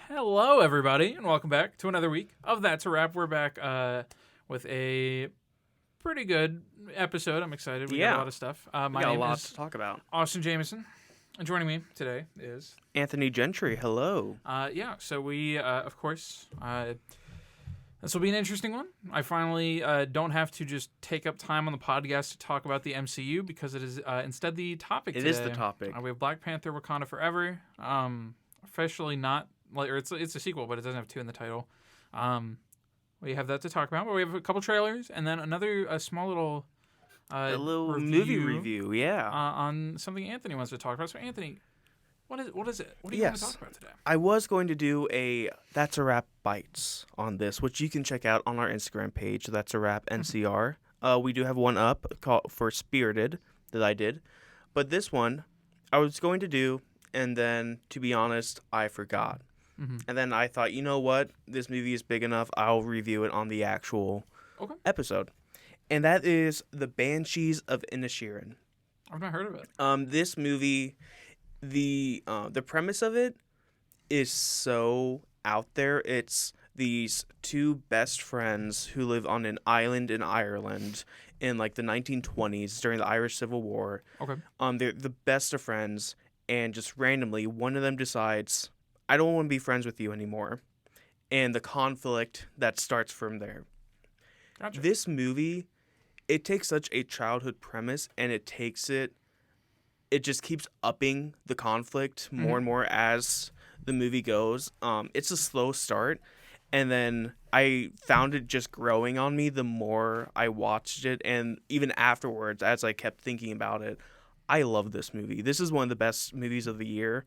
Hello, everybody, and welcome back to another week of That's a Wrap. We're back with a pretty good episode. I'm excited. We got a Yeah. lot of stuff. We My got a name lot is to talk about. Austin Jameson, and joining me today is Anthony Gentry, hello. So we of course this will be an interesting one. I finally don't have to just take up time on the podcast to talk about the MCU because it is instead the topic. It today. is the topic. We have Black Panther: Wakanda Forever. Officially not. Or it's a sequel, but it doesn't have 2 in the title. We have that to talk about, but we have a couple trailers and then a small little a little movie review, yeah. On something Anthony wants to talk about. So Anthony, what is it? What do you want to talk about today? I was going to do a That's a Wrap Bites on this, which you can check out on our Instagram page. That's a Wrap NCR. We do have one up called for Spirited that I did, but this one I was going to do, and then to be honest, I forgot. Mm-hmm. And then I thought, you know what? This movie is big enough. I'll review it on the actual episode. And that is The Banshees of Inisherin. I've not heard of it. This movie, the premise of it is so out there. It's these 2 best friends who live on an island in Ireland in like the 1920s during the Irish Civil War. Okay. They're the best of friends, and just randomly one of them decides, I don't want to be friends with you anymore. And the conflict that starts from there. Gotcha. This movie, it takes such a childhood premise, and it just keeps upping the conflict more and more as the movie goes. It's a slow start, and then I found it just growing on me the more I watched it, and even afterwards, as I kept thinking about it, I love this movie. This is one of the best movies of the year.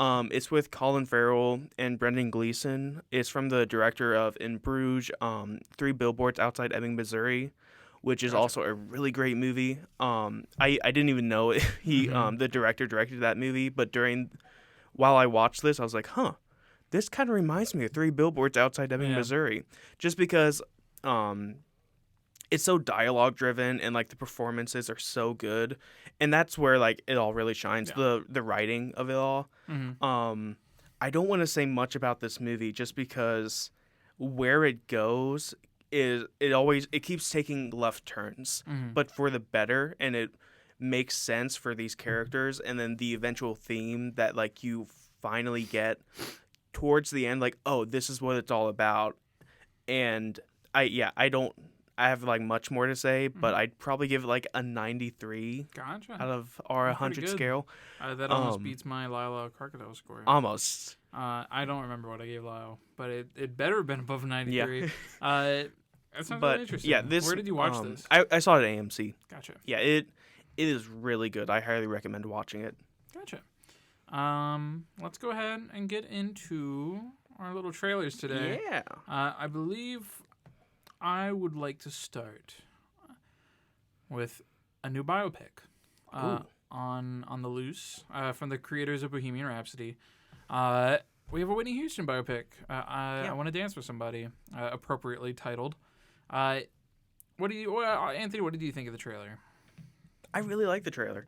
It's with Colin Farrell and Brendan Gleeson. It's from the director of In Bruges, 3 Billboards Outside Ebbing, Missouri, which is also a really great movie. I didn't even know the director directed that movie, but while I watched this, I was like, this kind of reminds me of 3 Billboards Outside Ebbing, Missouri, just because it's so dialogue driven and like the performances are so good, and that's where like it all really shines. The writing of it all. I don't want to say much about this movie just because where it goes is it keeps taking left turns, but for the better, and it makes sense for these characters, and then the eventual theme that like you finally get towards the end, like, oh, this is what it's all about. And I have like much more to say, but I'd probably give it like a 93 out of our 100 scale. That almost beats my Lila Crocodile score. Almost. I don't remember what I gave Lyle, but it better have been above 93. Yeah. That sounds really interesting. Yeah, where did you watch this? I saw it at AMC. Gotcha. Yeah, it is really good. I highly recommend watching it. Gotcha. Let's go ahead and get into our little trailers today. Yeah. I believe I would like to start with a new biopic on the loose from the creators of Bohemian Rhapsody. We have a Whitney Houston biopic. I Want to Dance with Somebody, appropriately titled. Anthony, what did you think of the trailer? I really like the trailer.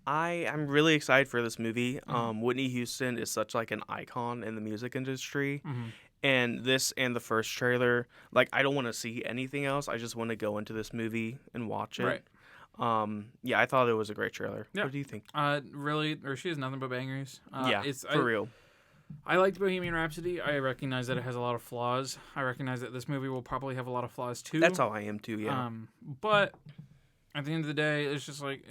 I'm really excited for this movie. Whitney Houston is such like an icon in the music industry. And this and the first trailer, like, I don't want to see anything else. I just want to go into this movie and watch it. Right. I thought it was a great trailer. Yeah. What do you think? She has nothing but bangers. For real. I liked Bohemian Rhapsody. I recognize that it has a lot of flaws. I recognize that this movie will probably have a lot of flaws too. That's how I am too, yeah. But at the end of the day, it's just like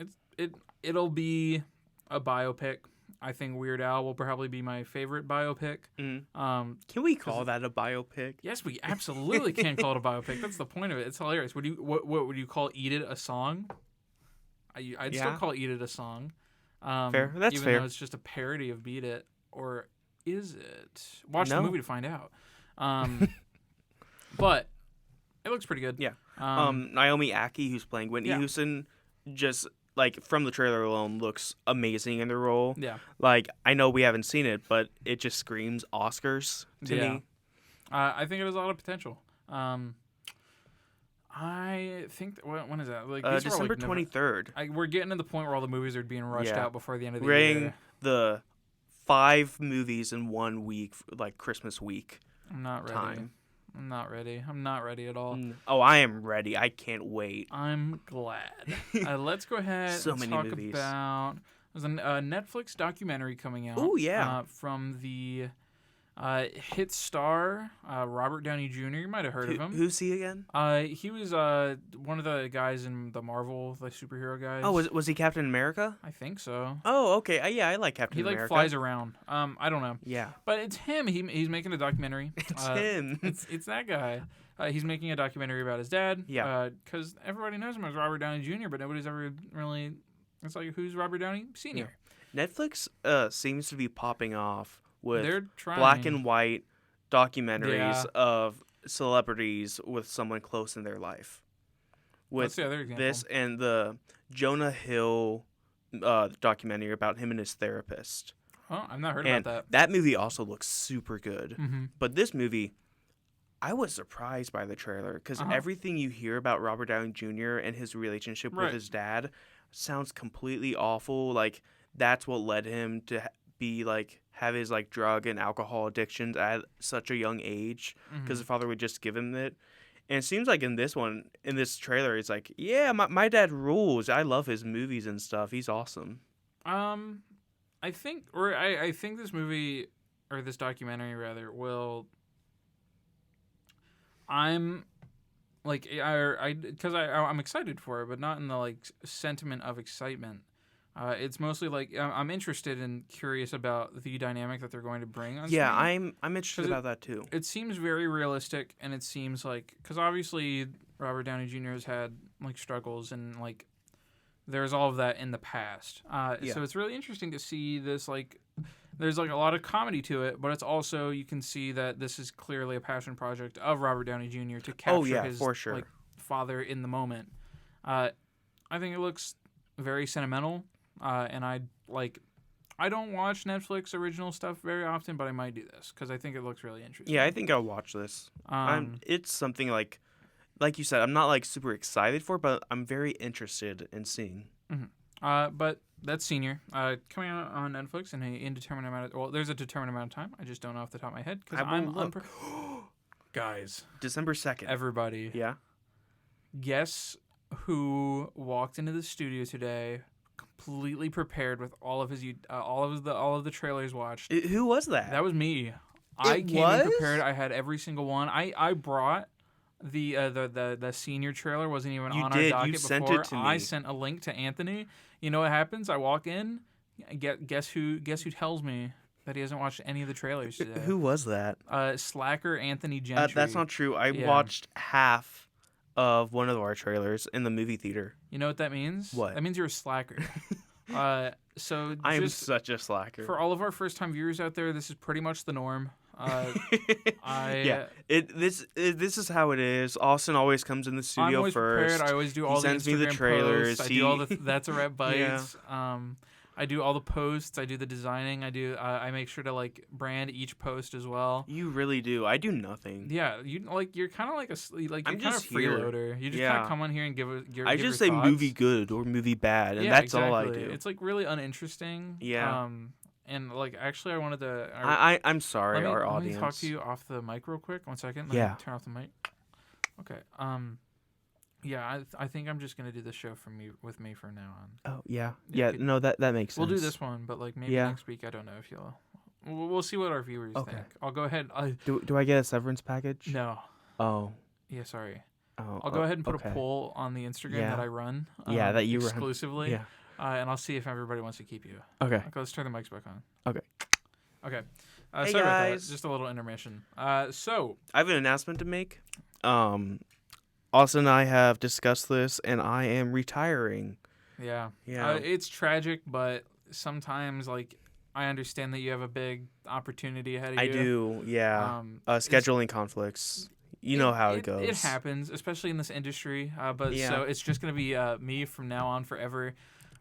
it'll be a biopic. I think Weird Al will probably be my favorite biopic. Can we call that a biopic? Yes, we absolutely can call it a biopic. That's the point of it. It's hilarious. What would you call Eat It a song? I'd still call Eat It a song. Fair. That's even fair. Even though it's just a parody of Beat It. Or is it? Watch the movie to find out. But it looks pretty good. Yeah. Naomi Ackie, who's playing Whitney Houston, just like from the trailer alone looks amazing in the role. Yeah. Like, I know we haven't seen it, but it just screams Oscars to me. I think it has a lot of potential. I think when is that? Like December 23rd. We're getting to the point where all the movies are being rushed out before the end of the year. We're the 5 movies in 1 week, like Christmas week. I'm not ready. Time. I'm not ready. I'm not ready at all. Oh, I am ready. I can't wait. I'm glad. Let's go ahead So and many talk movies. about. There's a Netflix documentary coming out. Oh, yeah. From the hit star Robert Downey Jr. You might have heard of him. Who's he again? He was one of the guys in the Marvel, the superhero guys. Oh, was he Captain America? I think so. Oh, okay. Yeah, I like Captain America. He flies around. I don't know. Yeah. But it's him. He's making a documentary. It's him. It's that guy. He's making a documentary about his dad. Yeah. Because everybody knows him as Robert Downey Jr., but nobody's ever really. It's like, who's Robert Downey Sr.? Yeah. Netflix seems to be popping off with They're trying. black and white documentaries of celebrities with someone close in their life. With What's the other example? this and the Jonah Hill documentary about him and his therapist. Oh, I've not heard And about that. that movie also looks super good. Mm-hmm. But this movie, I was surprised by the trailer because everything you hear about Robert Downey Jr. and his relationship with his dad sounds completely awful. Like, that's what led him to be like have his like drug and alcohol addictions at such a young age because his father would just give him it. And it seems like in this trailer, it's like, yeah, my dad rules. I love his movies and stuff. He's awesome. I think this movie, or this documentary rather, will. I'm I'm excited for it, but not in the like sentiment of excitement. It's mostly like I'm interested and curious about the dynamic that they're going to bring on screen. Yeah, I'm interested about that too. It seems very realistic, and it seems like because obviously Robert Downey Jr. has had like struggles and like there's all of that in the past. So it's really interesting to see this like. There's like a lot of comedy to it, but it's also you can see that this is clearly a passion project of Robert Downey Jr. to capture his for sure. like father in the moment. I think it looks very sentimental, and I don't watch Netflix original stuff very often, but I might do this because I think it looks really interesting. Yeah, I think I'll watch this. It's something like you said, I'm not like super excited for, but I'm very interested in seeing. Mm-hmm. But that's Senior coming out on Netflix in an indeterminate amount of. Well, there's a determinate amount of time. I just don't know off the top of my head because I'm guys. December 2nd. Everybody. Yeah. Guess who walked into the studio today, completely prepared with all of the trailers watched. Who was that? That was me. I came in prepared. I had every single one. I brought the Senior trailer. Wasn't even on our docket before. Sent it to me. I sent a link to Anthony. You know what happens? I walk in. Guess who tells me that he hasn't watched any of the trailers today? Who was that? Slacker Anthony Gentry. That's not true. I watched half of one of our trailers in the movie theater. You know what that means? What? That means you're a slacker. So I am such a slacker. For all of our first-time viewers out there, this is pretty much the norm. This is how it is. Austin always comes in the studio I'm always first. Prepared. I always do all the Instagram sends me the trailers. Posts. I do all the That's a Rap Bites. I do all the posts. I do the designing. I make sure to like brand each post as well. You really do. I do nothing. Yeah, you're kind of like you're kind of freeloader. You just kind of come on here and give I just say thoughts. Movie good or movie bad, and that's all I do. It's like really uninteresting. Yeah. And like actually, I wanted to. I'm sorry, our audience. Let me talk to you off the mic real quick. 1 second. Let me turn off the mic. Okay. Yeah, I think I'm just gonna do the show with me from now on. Oh yeah. No, that makes sense. We'll do this one, but like maybe next week. I don't know if you'll. We'll see what our viewers think. I'll go ahead. Do I get a severance package? No. Oh. Yeah. Sorry. Oh. I'll go ahead and put a poll on the Instagram that I run. That you exclusively. Run. Yeah. And I'll see if everybody wants to keep you. Okay. Let's turn the mics back on. Okay. Hey sorry guys. About that. Just a little intermission. So I have an announcement to make. Austin and I have discussed this, and I am retiring. Yeah. Yeah. It's tragic, but sometimes like I understand that you have a big opportunity ahead of you. I do. Yeah. Scheduling conflicts. You know how it goes. It happens, especially in this industry. So it's just gonna be me from now on forever.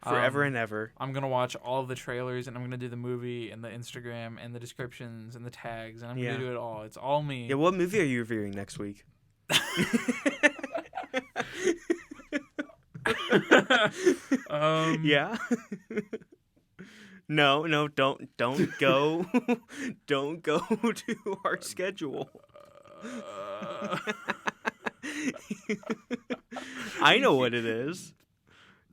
Forever and ever. I'm going to watch all of the trailers, and I'm going to do the movie and the Instagram and the descriptions and the tags, and I'm going to do it all. It's all me. Yeah, what movie are you reviewing next week? Yeah. No, don't go, don't go to our schedule. I know what it is.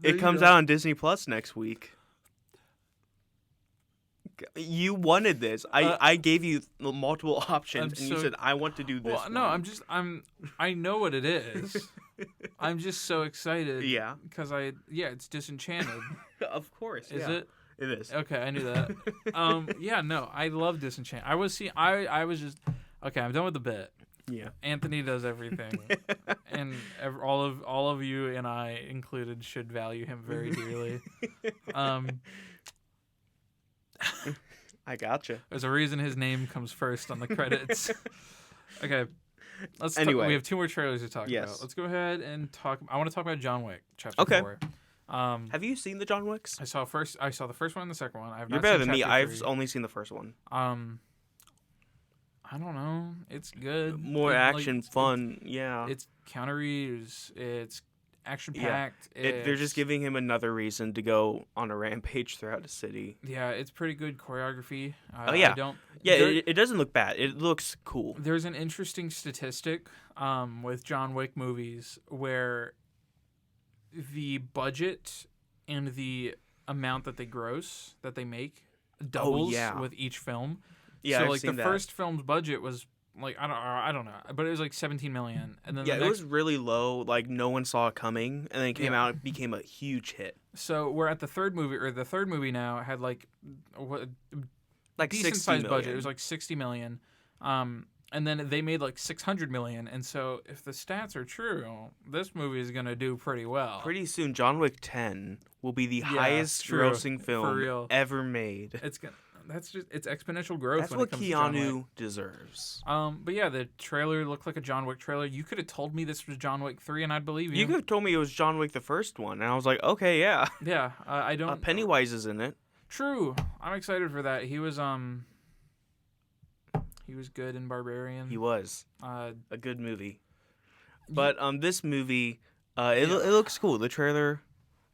It comes out on Disney Plus next week. You wanted this. I gave you multiple options, and you said I want to do this. Well, no, I know what it is. I'm just so excited. Yeah. Because it's Disenchanted. Of course. Is it? It is. Okay, I knew that. Yeah, no, I love Disenchanted. I was just okay. I'm done with the bit. Yeah. Anthony does everything, and all of you and I included should value him very dearly. I gotcha. There's a reason his name comes first on the credits. Okay, Anyway, we have 2 more trailers to talk about. Let's go ahead and talk. I want to talk about John Wick Chapter 4. Have you seen the John Wicks? I saw the first one and the second one. You're better than me. I've only seen the first one. I don't know. It's good. More action, fun. Yeah. It's Keanu Reeves. It's action packed. Yeah. They're just giving him another reason to go on a rampage throughout the city. Yeah, it's pretty good choreography. It doesn't look bad. It looks cool. There's an interesting statistic with John Wick movies where the budget and the amount that they make doubles with each film. Yeah, so I've seen the first film's budget was like I don't know, but it was like 17 million, and then it was really low. Like no one saw it coming, and then it came out, and became a huge hit. So we're at the third movie now had like decent sized budget. It was like 60 million, and then they made like 600 million. And so if the stats are true, this movie is gonna do pretty well. Pretty soon, John Wick 10 will be the highest grossing film ever made. It's exponential growth. That's what Keanu deserves. But yeah, the trailer looked like a John Wick trailer. You could have told me this was John Wick 3, and I'd believe you. You could have told me it was John Wick the first one, and I was like, okay, yeah. Yeah, I don't. Pennywise is in it. True, I'm excited for that. He was good in Barbarian. He was a good movie. But this movie, it looks cool. The trailer.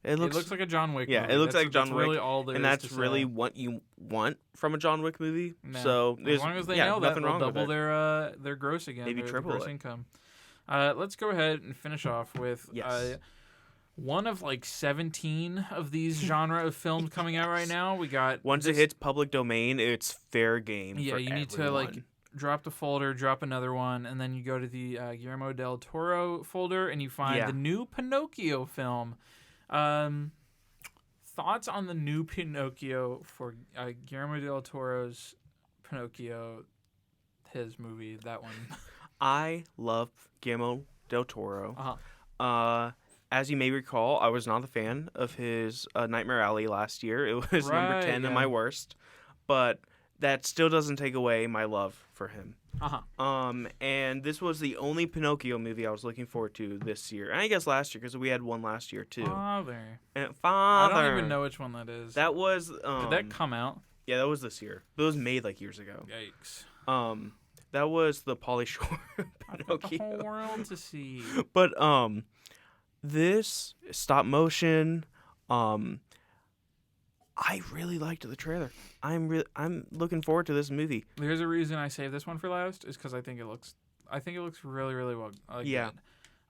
It looks like a John Wick movie. Yeah, it looks like John Wick. Really all there and is that's to really say. what you want from a John Wick movie. No. So as long as they nail that, nothing they'll wrong double with it. their gross again. Maybe their triple gross it. income. Let's go ahead and finish off with one of like 17 of these genre of films coming out right now. We got once it hits public domain, it's fair game. Yeah, you need to like drop the folder, drop another one, and then you go to the Guillermo del Toro folder and you find the new Pinocchio film. Thoughts on the new Pinocchio for Guillermo del Toro's Pinocchio, his movie, that one. I love Guillermo del Toro. As you may recall, I was not a fan of his Nightmare Alley last year. It was number 10 in my worst, but that still doesn't take away my love for him. And this was the only Pinocchio movie I was looking forward to this year. And I guess last year, because we had one last year, too. Father. I don't even know which one that is. That was... Did that come out? Yeah, that was this year. It was made, like, years ago. Yikes. That was the Pauly Shore Pinocchio. The whole world to see. But, this stop motion, I really liked the trailer. I'm looking forward to this movie. There's a reason I saved this one for last, is because I think it looks really, really well. Good.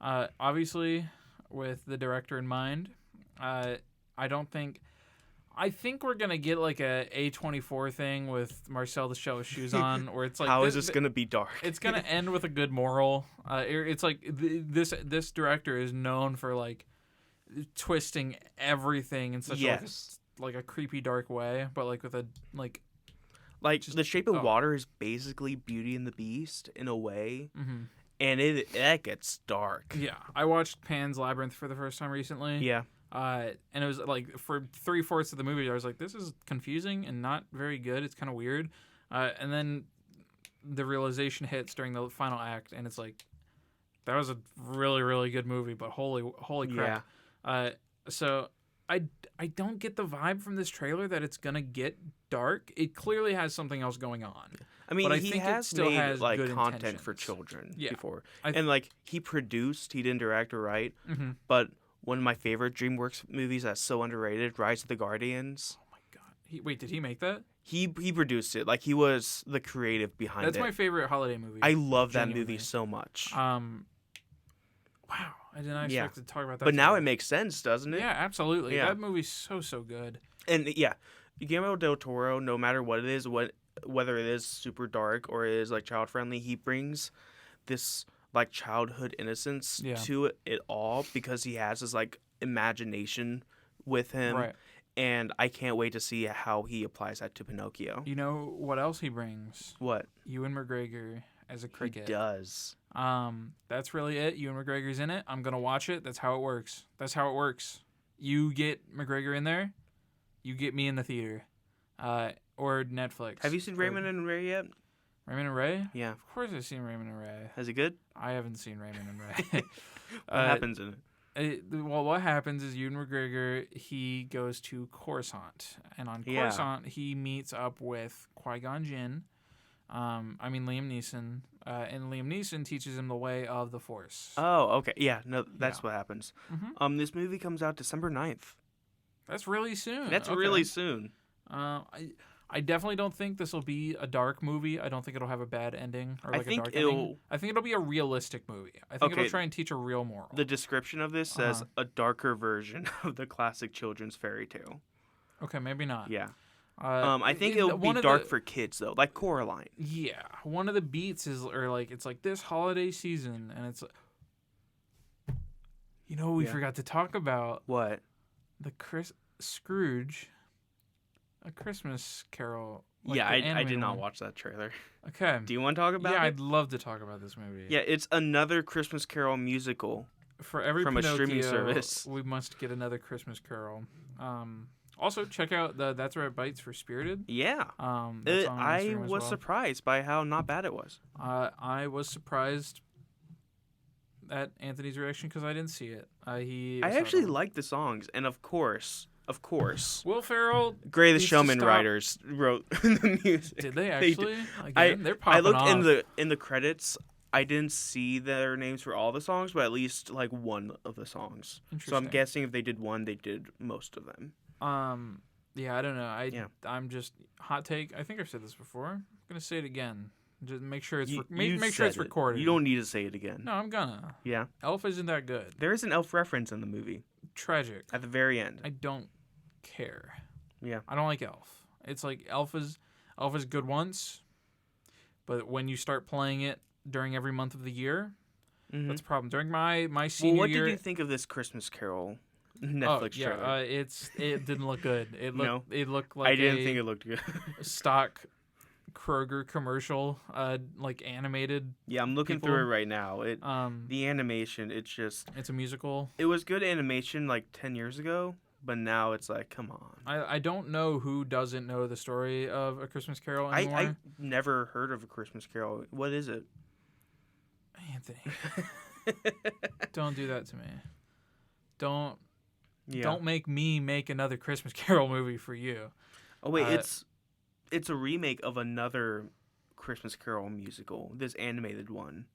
Obviously, with the director in mind, I think we're gonna get like a A24 thing with Marcel the Shell with shoes on, where it's like, how is this gonna be dark? It's gonna end with a good moral. It's like this director is known for like twisting everything in such like a creepy dark way, but like with a like The Shape of Water is basically Beauty and the Beast in a way, and that gets dark. Yeah, I watched Pan's Labyrinth for the first time recently. Yeah. And it was like for 3/4 of the movie, I was like, this is confusing and not very good. It's kind of weird. And then the realization hits during the final act, and it's like, that was a really, really good movie, but holy crap. Yeah. So I don't get the vibe from this trailer that it's gonna get dark. It clearly has something else going on. I mean, but he think has it still made has like good content intentions. for children Yeah. before, and like he didn't direct or write, but one of my favorite DreamWorks movies that's so underrated, Rise of the Guardians. Oh my god, Wait, did he make that? He produced it. Like, he was the creative behind it. That's my favorite holiday movie. I love that genuinely. movie so much. Wow, I did not expect to talk about that. But now today. it makes sense, doesn't it? Yeah, absolutely. Yeah. That movie's so good. And yeah, Guillermo del Toro, no matter what it is, whether it is super dark or it is like child friendly, he brings this like childhood innocence to it all because he has this like imagination with him. Right. And I can't wait to see how he applies that to Pinocchio. You know what else he brings? What? Ewan McGregor as a cricket. He does. That's really it. Ewan McGregor's in it. I'm gonna watch it. That's how it works. You get McGregor in there, you get me in the theater, or Netflix. Have you seen Raymond and Ray yet? Raymond and Ray? Yeah. Of course I've seen Raymond and Ray. Is it good? I haven't seen Raymond and Ray. What happens in it? Well, what happens is Ewan McGregor, he goes to Coruscant. And on Coruscant, he meets up with Qui-Gon Jinn. Liam Neeson. And Liam Neeson teaches him the way of the Force. Oh, okay. Yeah, no, that's what happens. Mm-hmm. This movie comes out December 9th. That's really soon. That's really soon. I definitely don't think this will be a dark movie. I don't think it'll have a bad ending or like a dark ending. I think it'll be a realistic movie. I think it'll try and teach a real moral. The description of this says a darker version of the classic children's fairy tale. Okay, maybe not. Yeah. I think it'll be dark for kids though, like Coraline. Yeah. One of the beats is it's like this holiday season, and it's we forgot to talk about what the Scrooge. A Christmas Carol. I did not watch that trailer. Okay. Do you want to talk about it? Yeah, I'd love to talk about this movie. Yeah, it's another Christmas Carol musical. For every from Pinocchio, a streaming service. We must get another Christmas Carol. Also, check out the That's Right Bites for Spirited. Yeah. I was surprised by how not bad it was. I was surprised at Anthony's reaction because I didn't see it. I actually liked the songs, and of course, Will Ferrell, Gray the Showman writers wrote the music. Did they actually? They're popping I looked off. in the credits. I didn't see their names for all the songs, but at least like one of the songs. So I'm guessing if they did one, they did most of them. Yeah, I don't know. I'm just hot take. I think I've said this before. I'm gonna say it again. Just make sure it's make sure it's recorded. You don't need to say it again. No, I'm gonna. Yeah. Elf isn't that good. There is an elf reference in the movie. Tragic. At the very end. I don't care. Yeah. I don't like Elf. It's like Elf is good once, but when you start playing it during every month of the year, that's a problem. During my senior year. What did you think of this Christmas Carol Netflix trailer? It didn't look good. It looked like I didn't think it looked good. Stock Kroger commercial, like animated. Yeah, I'm looking through it right now. The animation, it's a musical. It was good animation like 10 years ago, but now it's like, come on. I don't know who doesn't know the story of A Christmas Carol anymore. I never heard of A Christmas Carol. What is it? Anthony, don't do that to me. Don't make me make another Christmas Carol movie for you. Oh wait, it's a remake of another Christmas Carol musical, this animated one.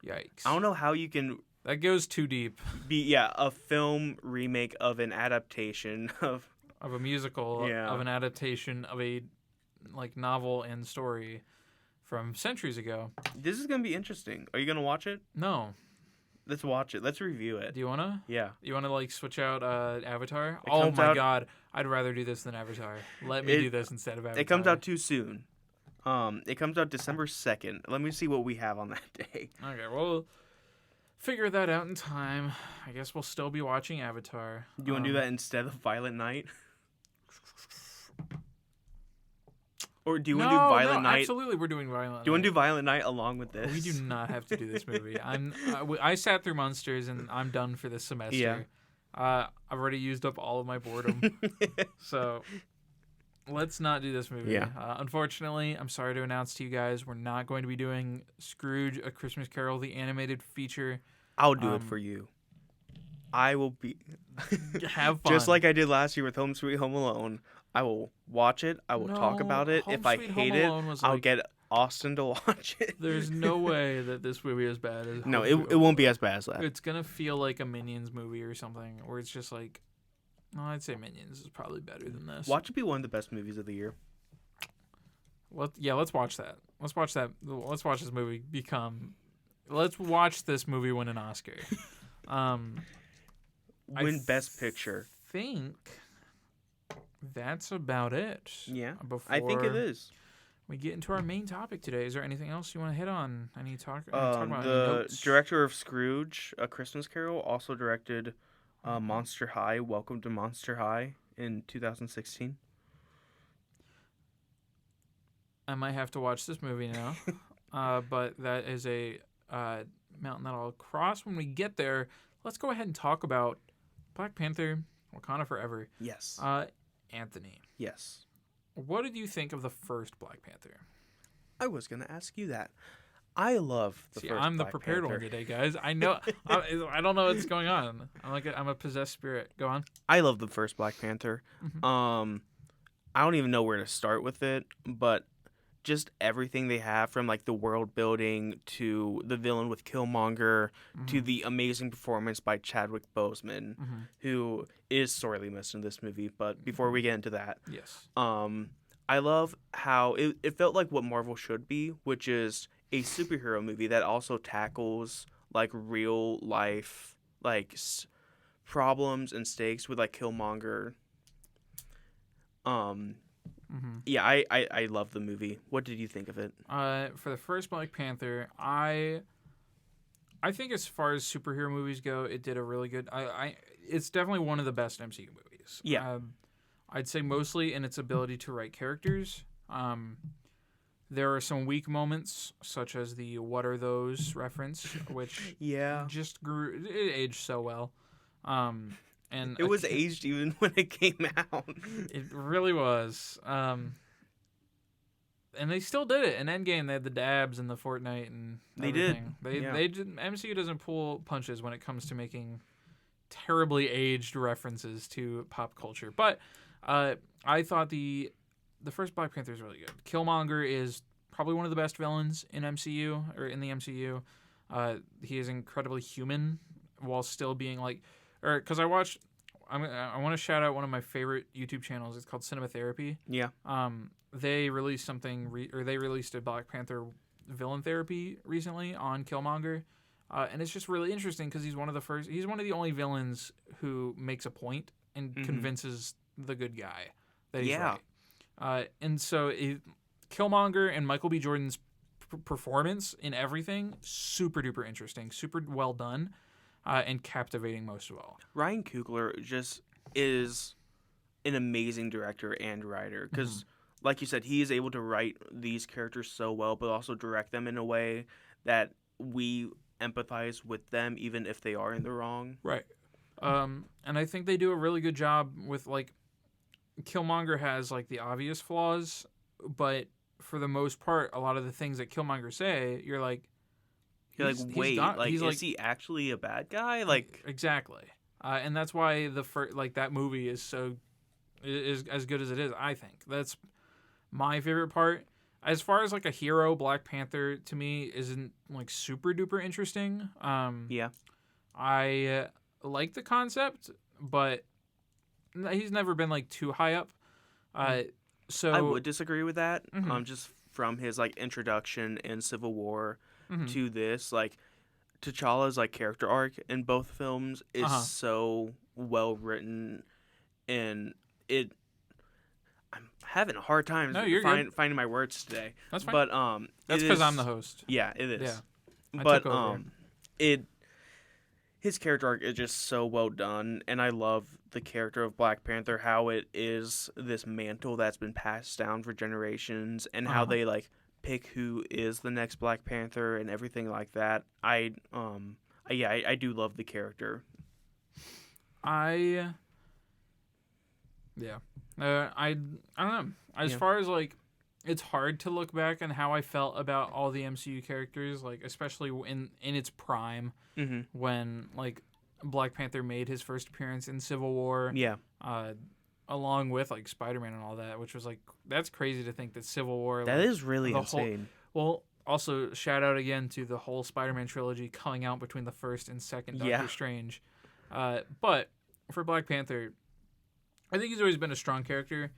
Yikes. I don't know how you can... That goes too deep. A film remake of an adaptation of a musical, of an adaptation of a novel and story from centuries ago. This is going to be interesting. Are you going to watch it? No. Let's watch it. Let's review it. Do you want to? Yeah. You want to switch out Avatar? Oh my God. I'd rather do this than Avatar. Let me do this instead of Avatar. It comes out too soon. It comes out December 2nd. Let me see what we have on that day. Okay, well, figure that out in time. I guess we'll still be watching Avatar. Do you want to do that instead of Violent Night? Or do you want to do Violent Night? Absolutely, we're doing Violent Night. Do you want to do Violent Night along with this? We do not have to do this movie. I sat through Monsters, and I'm done for this semester. Yeah. I've already used up all of my boredom. So let's not do this movie. Yeah. Unfortunately, I'm sorry to announce to you guys, we're not going to be doing Scrooge, A Christmas Carol, the animated feature. I'll do it for you. I will be... Have fun. Just like I did last year with Home Sweet Home Alone. I will watch it. I will talk about it. If I hate it, I'll get Austin to watch it. There's no way that this movie is bad as No, it won't be as bad as that. It's going to feel like a Minions movie or something, where it's just like I'd say Minions is probably better than this. Watch it be one of the best movies of the year. Let's watch that. Let's watch that. Let's watch this movie become. Let's watch this movie win an Oscar. Win Best Picture. Think that's about it. Yeah, Before I think it is. we get into our main topic today, is there anything else you want to hit on? I need to talk about any The notes? director of Scrooge, A Christmas Carol, also directed Monster High, Welcome to Monster High in 2016. I might have to watch this movie now, but that is a mountain that I'll cross when we get there. Let's go ahead and talk about Black Panther, Wakanda Forever. Yes. Anthony, Yes. what did you think of the first Black Panther? I was going to ask you that. I love the See, first I'm the Black prepared Panther. one today, guys. I know. I don't know what's going on. I'm a possessed spirit. Go on. I love the first Black Panther. Mhm. I don't even know where to start with it, but just everything they have, from like the world building to the villain with Killmonger to the amazing performance by Chadwick Boseman, who is sorely missed in this movie. But before we get into that, Yes. I love how it felt like what Marvel should be, which is a superhero movie that also tackles like real life problems and stakes with like Killmonger. Yeah, I love the movie. What did you think of it? For the first Black Panther, I think as far as superhero movies go, it did a really good. It's definitely one of the best MCU movies. Yeah. I'd say mostly in its ability to write characters. There are some weak moments, such as the "What are those" reference, which Yeah. just grew. It aged so well. And It was aged even when it came out. It really was. And they still did it. In Endgame, they had the dabs and the Fortnite and They did. everything. They did. MCU doesn't pull punches when it comes to making terribly aged references to pop culture. But I thought the first Black Panther is really good. Killmonger is probably one of the best villains in MCU or in the MCU. He is incredibly human while still being like, or because I watched. I want to shout out one of my favorite YouTube channels. It's called Cinema Therapy. Yeah. They released they released a Black Panther villain therapy recently on Killmonger, and it's just really interesting because he's one of the only villains who makes a point and convinces the good guy that he's right. And so Killmonger and Michael B. Jordan's performance in everything, super duper interesting, super well done, and captivating most of all. Ryan Coogler just is an amazing director and writer because, like you said, he is able to write these characters so well, but also direct them in a way that we empathize with them, even if they are in the wrong. Right. And I think they do a really good job with, like, Killmonger has, like, the obvious flaws, but for the most part, a lot of the things that Killmonger say, you're like, wait, is he actually a bad guy? Like, exactly. And that's why that movie is as good as it is. I think that's my favorite part. As far as like a hero, Black Panther to me isn't like super duper interesting. Yeah. I like the concept, but he's never been like too high up. So I would disagree with that. Just from his like introduction in Civil War to this, like T'Challa's like character arc in both films is so well written, and I'm having a hard time finding my words today. That's fine. But that's because I'm the host. Yeah, it is. Yeah, but his character arc is just so well done, and I love the character of Black Panther, how it is this mantle that's been passed down for generations, and how they like pick who is the next Black Panther and everything like that. I do love the character. I don't know. As far as like, it's hard to look back on how I felt about all the MCU characters, like especially in its prime, when like Black Panther made his first appearance in Civil War. Yeah. Along with like Spider-Man and all that, which was like, that's crazy to think that Civil War. That is really insane. Also shout out again to the whole Spider-Man trilogy coming out between the first and second Doctor Strange. But for Black Panther, I think he's always been a strong character.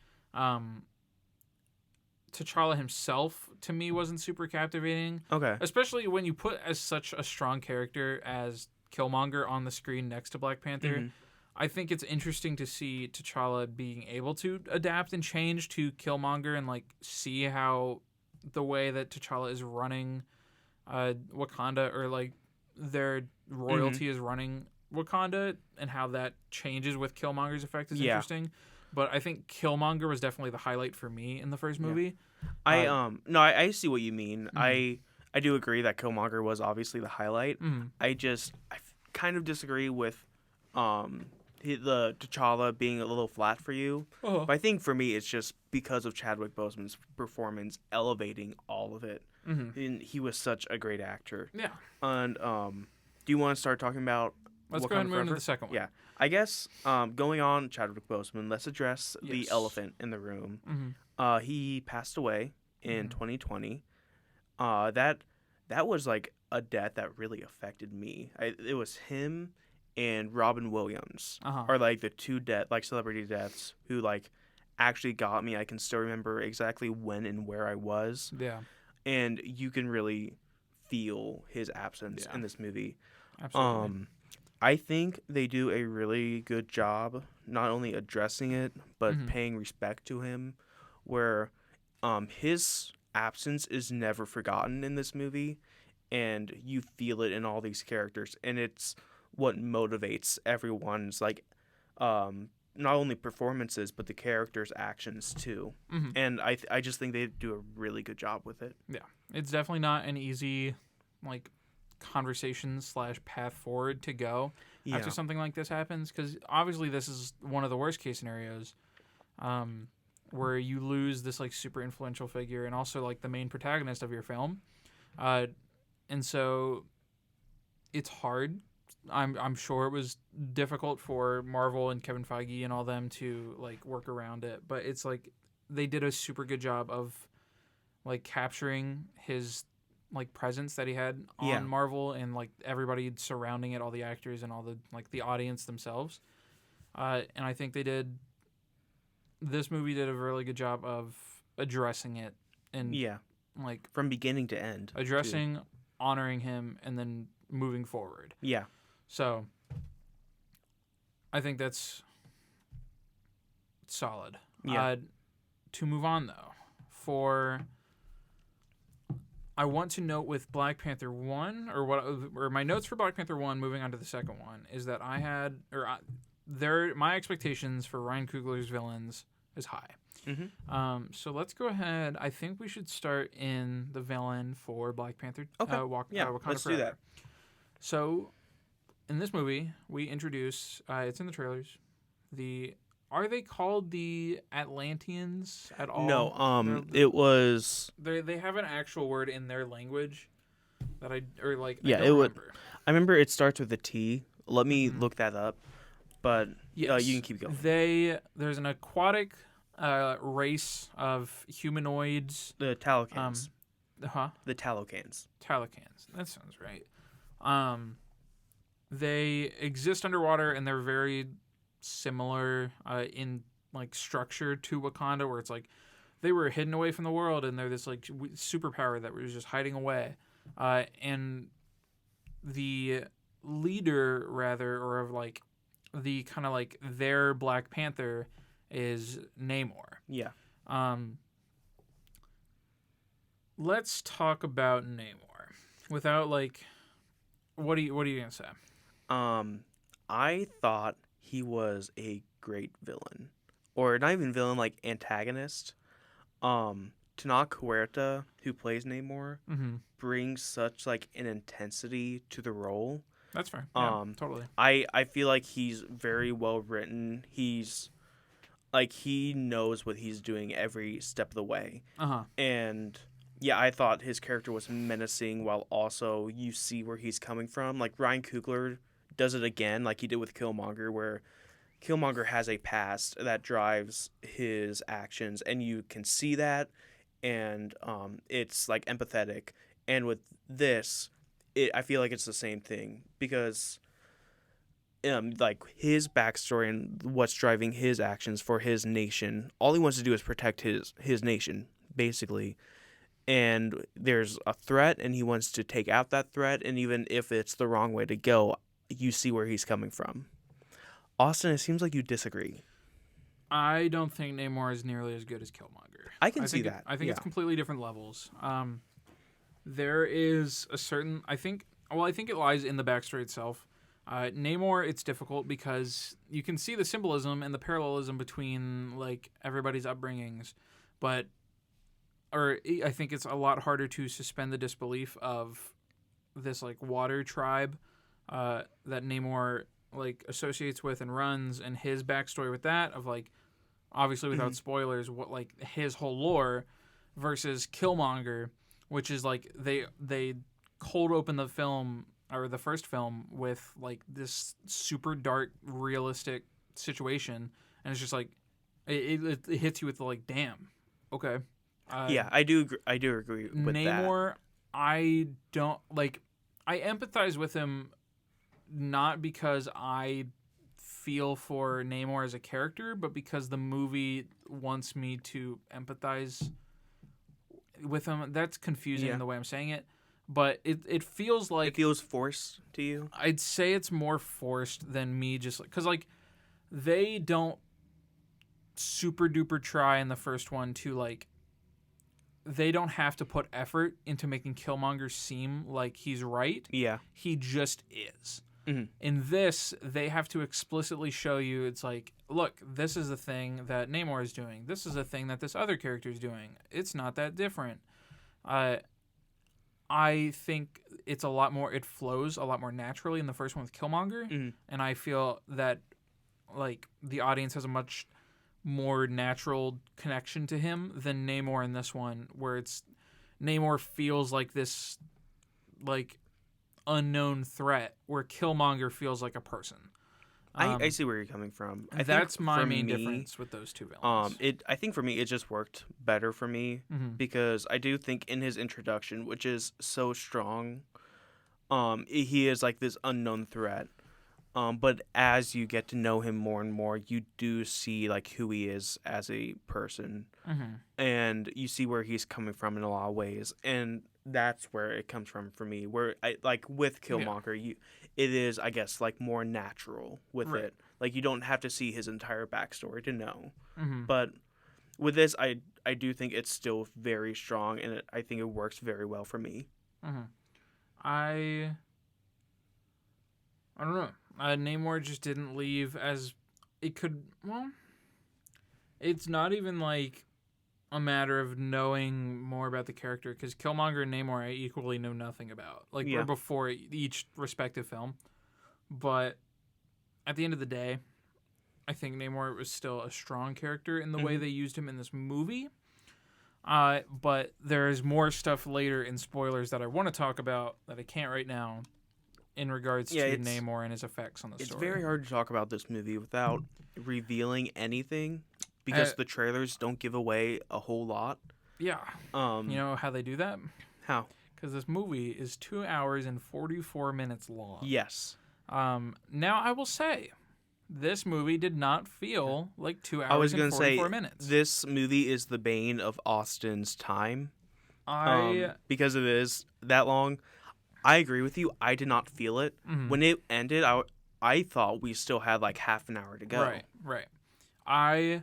T'Challa himself, to me, wasn't super captivating. Okay. Especially when you put as such a strong character as Killmonger on the screen next to Black Panther. Mm-hmm. I think it's interesting to see T'Challa being able to adapt and change to Killmonger and like see how the way that T'Challa is running Wakanda, or like their royalty is running Wakanda, and how that changes with Killmonger's effect is interesting. But I think Killmonger was definitely the highlight for me in the first movie. I see what you mean. I do agree that Killmonger was obviously the highlight. I kind of disagree with the T'Challa being a little flat for you. But I think for me it's just because of Chadwick Boseman's performance elevating all of it. And he was such a great actor. Yeah. And do you want to start talking about Let's Wakanda go ahead and move Forever? into the second one. Yeah. I guess going on Chadwick Boseman, let's address the elephant in the room. He passed away in 2020. That was like a death that really affected me. It was him and Robin Williams are like the two celebrity deaths who like actually got me. I can still remember exactly when and where I was. Yeah. And you can really feel his absence in this movie. Absolutely. I think they do a really good job not only addressing it, but paying respect to him, where his absence is never forgotten in this movie, and you feel it in all these characters, and it's what motivates everyone's like not only performances but the characters' actions too. And I just think they do a really good job with it. Yeah, it's definitely not an easy like conversation / path forward to go after something like this happens, because obviously this is one of the worst case scenarios, where you lose this like super influential figure and also like the main protagonist of your film, and so it's hard. I'm sure it was difficult for Marvel and Kevin Feige and all them to like work around it, but it's like they did a super good job of like capturing his like presence that he had on Marvel, and like everybody surrounding it, all the actors and all the like the audience themselves. And I think this movie did a really good job of addressing it and like from beginning to end, addressing, honoring him, and then moving forward. Yeah. So I think that's solid. Yeah. To move on though, I want to note with Black Panther 1, or my notes for Black Panther 1, moving on to the second one, is that my expectations for Ryan Coogler's villains is high. So let's go ahead. I think we should start in the villain for Black Panther. Okay. Wakanda let's Forever. do that. So in this movie, we introduce, it's in the trailers, are they called the Atlanteans at all? No, it was. They have an actual word in their language that I don't remember. I remember it starts with a T. Let me look that up. But yes, you can keep going. There's an aquatic race of humanoids. The Talocans. The Talocans. That sounds right. They exist underwater, and they're very similar in like structure to Wakanda, where it's like they were hidden away from the world and they're this like superpower that was just hiding away, and the leader or of like the kind of like their Black Panther is Namor. Let's talk about Namor without like what are you gonna say? I thought he was a great villain, or not even villain, like antagonist. Tenoch Huerta, who plays Namor, brings such like an intensity to the role. That's fair. Yeah, totally. I feel like he's very well written. He's like he knows what he's doing every step of the way. And yeah, I thought his character was menacing while also you see where he's coming from. Like Ryan Coogler does it again, like he did with Killmonger, where Killmonger has a past that drives his actions, and you can see that, and it's like empathetic. And with this, I feel like it's the same thing, because like his backstory and what's driving his actions for his nation. All he wants to do is protect his nation, basically. And there's a threat, and he wants to take out that threat. And even if it's the wrong way to go, you see where he's coming from. Austin, it seems like you disagree. I don't think Namor is nearly as good as Killmonger. I can see that. I think it's completely different levels. There is a certain... I think it lies in the backstory itself. Namor, it's difficult because you can see the symbolism and the parallelism between like everybody's upbringings, but I think it's a lot harder to suspend the disbelief of this like water tribe that Namor like associates with and runs, and his backstory with that of like obviously without spoilers what like his whole lore versus Killmonger, which is like they cold open the film or the first film with like this super dark realistic situation, and it's just like it hits you with the like damn okay. I do agree with Namor, that. I don't like. I empathize with him, not because I feel for Namor as a character, but because the movie wants me to empathize with him. That's confusing in the way I'm saying it, but it feels like... It feels forced to you? I'd say it's more forced than me just... Because, like, they don't super duper try in the first one to, like... They don't have to put effort into making Killmonger seem like he's right. Yeah. He just is. Mm-hmm. In this, they have to explicitly show you, it's like, look, this is the thing that Namor is doing. This is the thing that this other character is doing. It's not that different. I think it's a lot more, it flows a lot more naturally in the first one with Killmonger. And I feel that, like, the audience has a much more natural connection to him than Namor in this one, where it's Namor feels like this like unknown threat, where Killmonger feels like a person. I see where you're coming from. That's my main difference with those two villains. I think for me it just worked better for me because I do think in his introduction, which is so strong, he is like this unknown threat. But as you get to know him more and more, you do see like who he is as a person, and you see where he's coming from in a lot of ways, and that's where it comes from for me. Where I like with Killmonger, it is, I guess, like more natural with it. Like you don't have to see his entire backstory to know. But with this, I do think it's still very strong, and I think it works very well for me. I don't know. Namor just didn't leave as it could. Well, it's not even like a matter of knowing more about the character, because Killmonger and Namor I equally know nothing about. Like or before each respective film, but at the end of the day, I think Namor was still a strong character in the way they used him in this movie. But there's more stuff later in spoilers that I want to talk about that I can't right now, in regards to Namor and his effects on the story. It's very hard to talk about this movie without revealing anything, because the trailers don't give away a whole lot. Yeah. You know how they do that? How? Because this movie is 2 hours and 44 minutes long. Yes. Now, I will say, this movie did not feel like 2 hours and 44 minutes. This movie is the bane of Austin's time. Because it is that long. I agree with you. I did not feel it. When it ended, I thought we still had like half an hour to go. Right. I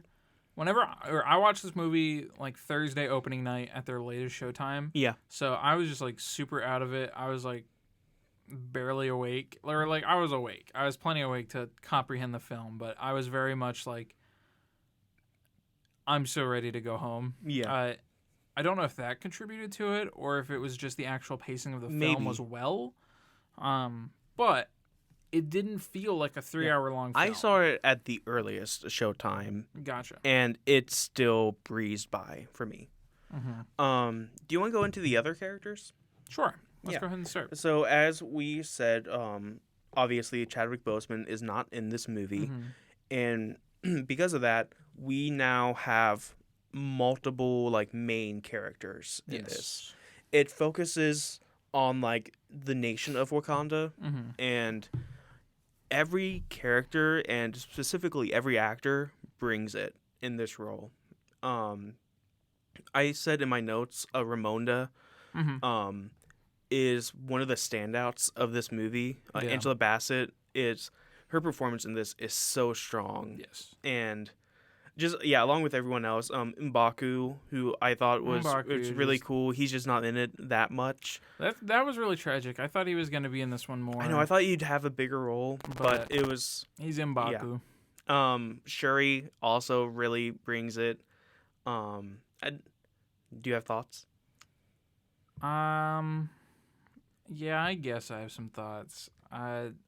watched this movie like Thursday opening night at their latest showtime. Yeah. So I was just like super out of it. I was like barely awake. Or like I was awake. I was plenty awake to comprehend the film, but I was very much like, I'm so ready to go home. Yeah. I don't know if that contributed to it or if it was just the actual pacing of the film was well. But it didn't feel like a 3-hour long film. I saw it at the earliest showtime. Gotcha. And it still breezed by for me. Do you want to go into the other characters? Sure. Let's go ahead and start. So as we said, obviously Chadwick Boseman is not in this movie. And because of that, we now have multiple like main characters in this. It focuses on like the nation of Wakanda, and every character and specifically every actor brings it in this role. Um, I said in my notes, Ramonda Mm-hmm. um, is one of the standouts of this movie. Yeah. Angela Bassett is her performance in this is so strong, Yes. and just along with everyone else. M'Baku, who I thought was it's Mbaku really just cool. He's just not in it that much. that was really tragic. I thought he was going to be in this one I know. I more, thought you'd have a bigger role, but but it was he's yeah. Mbaku. Shuri also really brings it. Do you have thoughts? Um, yeah, I guess I have some thoughts.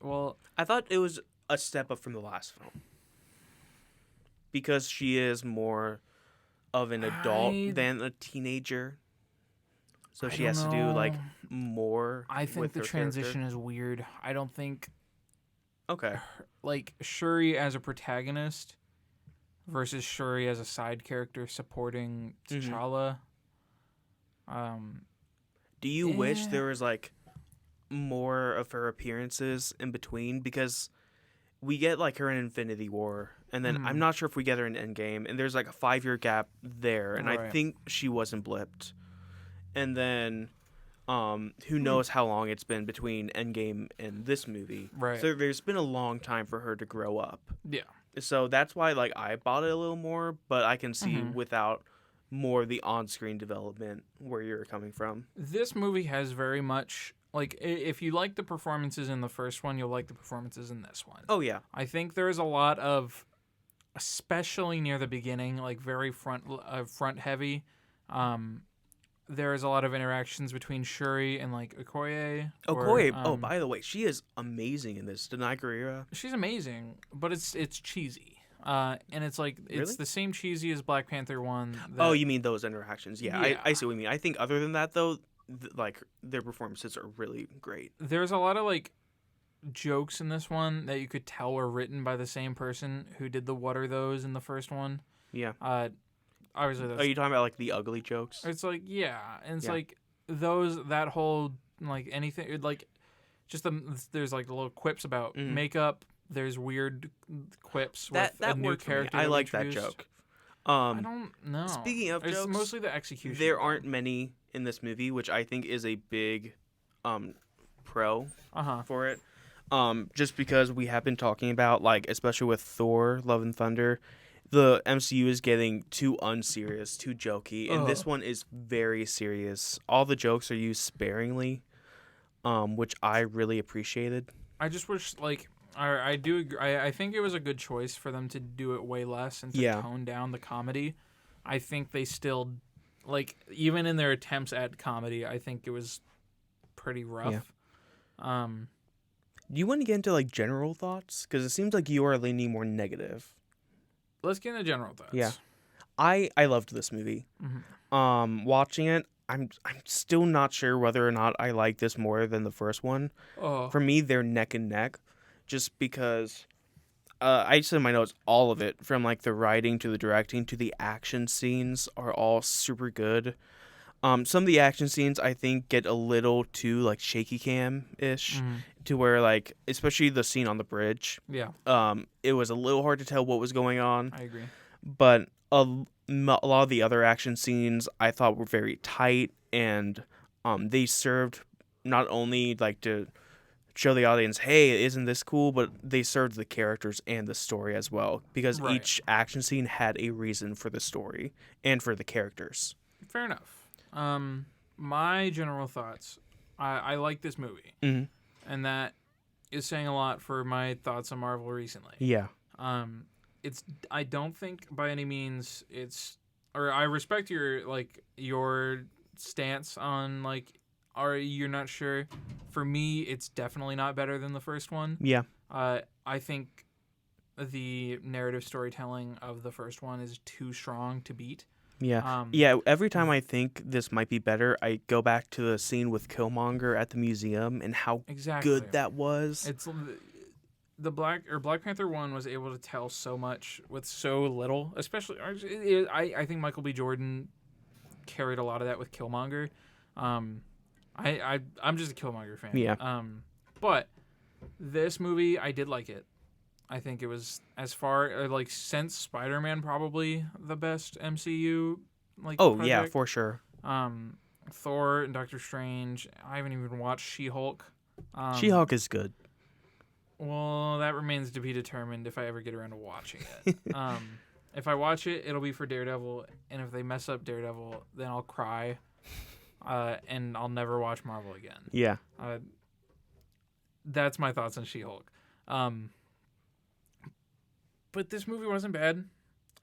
Well, I thought it was a step up from the last film because she is more of an adult I than a teenager, so I she don't has to do like know. more I think with the her transition character. is weird. I don't think Okay. like Shuri as a protagonist versus Shuri as a side character supporting Mhm. T'Challa. Um, Do you wish eh, there was like more of her appearances in between because we get like her in Infinity War, and then I'm mm, not sure if we get her in Endgame, and there's like a 5 year gap there, and I right. think she wasn't blipped, and then who Hmm, knows how long it's been between Endgame and this movie, right. so there's been a long time for her to grow up, Yeah. so that's why like I bought it a little more, but I can see Hmm. without more of the on-screen development where you're coming from. This movie has very much like if you like the performances in the first one, you'll like the performances in this one. Oh yeah. I think there's a lot of, especially near the beginning, like very front heavy. Um, there is a lot of interactions between Shuri and like Okoye. Or Okoye, oh, by the way, she is amazing in this. Denai Guerrera. she's amazing, but it's cheesy. And it's like it's Really? the same cheesy as Black Panther one. Oh, That you mean those interactions? Yeah, yeah, I see what you mean. I think other than that, though, like their performances are really great. there's a lot of like jokes in this one that you could tell were written by the same person who did the "What are those" in the first one. Yeah. Obviously Are that's you talking about like the ugly jokes? it's like yeah, and it's Yeah. like that whole like anything like just there's like little quips about Mhm. makeup. There's weird quips That with a that new worked for me. character. I that we like that introduced. joke. I don't know. Speaking of It's jokes, mostly the execution. there aren't many in this movie, which I think is a big pro Uh-huh. for it. Just because we have been talking about, like, especially with Thor, Love and Thunder, the MCU is getting too unserious, too jokey, and this one is very serious. All the jokes are used sparingly, which I really appreciated. I just wish like I do agree, I think it was a good choice for them to do it way less and to Yeah. tone down the comedy. I think they still like even in their attempts at comedy, I think it was pretty rough. Yeah. Um Do you want to get into, like, general thoughts? Because it seems like you are leaning more negative. let's get into general thoughts. Yeah. I loved this movie. Watching it, I'm still not sure whether or not I like this more than the first one. Oh. For me, they're neck and neck, just because I said in my notes all of it, from like the writing to the directing to the action scenes, are all super good. Some of the action scenes I think get a little too like shaky cam ish, to where like especially the scene on the bridge. Yeah, It was a little hard to tell what was going on, I agree. but a lot of the other action scenes I thought were very tight, and they served not only like to show the audience, hey, isn't this cool, but they served the characters and the story as well, because Right. each action scene had a reason for the story and for the characters. Fair enough. My general thoughts. I like this movie, Mm-hmm. and that is saying a lot for my thoughts on Marvel recently. Yeah. It's I don't think by any means it's or I respect your stance on like are you're not sure. For me, it's definitely not better than the first one. Yeah. I think the narrative storytelling of the first one is too strong to beat. Yeah. Yeah, every time I think this might be better, I go back to the scene with Killmonger at the museum and how Exactly. good that was. It's the Black Panther one was able to tell so much with so little. Especially, I think Michael B. Jordan carried a lot of that with Killmonger. I'm just a Killmonger fan. Yeah. But This movie, I did like it. I think it was as far like since Spider-Man probably the best MCU like Oh yeah, project. for sure. Thor and Doctor Strange. I haven't even watched She-Hulk. She-Hulk is good. Well, that remains to be determined if I ever get around to watching it. If I watch it, it'll be for Daredevil, and if they mess up Daredevil, then I'll cry, and I'll never watch Marvel again. Yeah. That's my thoughts on She-Hulk. But this movie wasn't bad.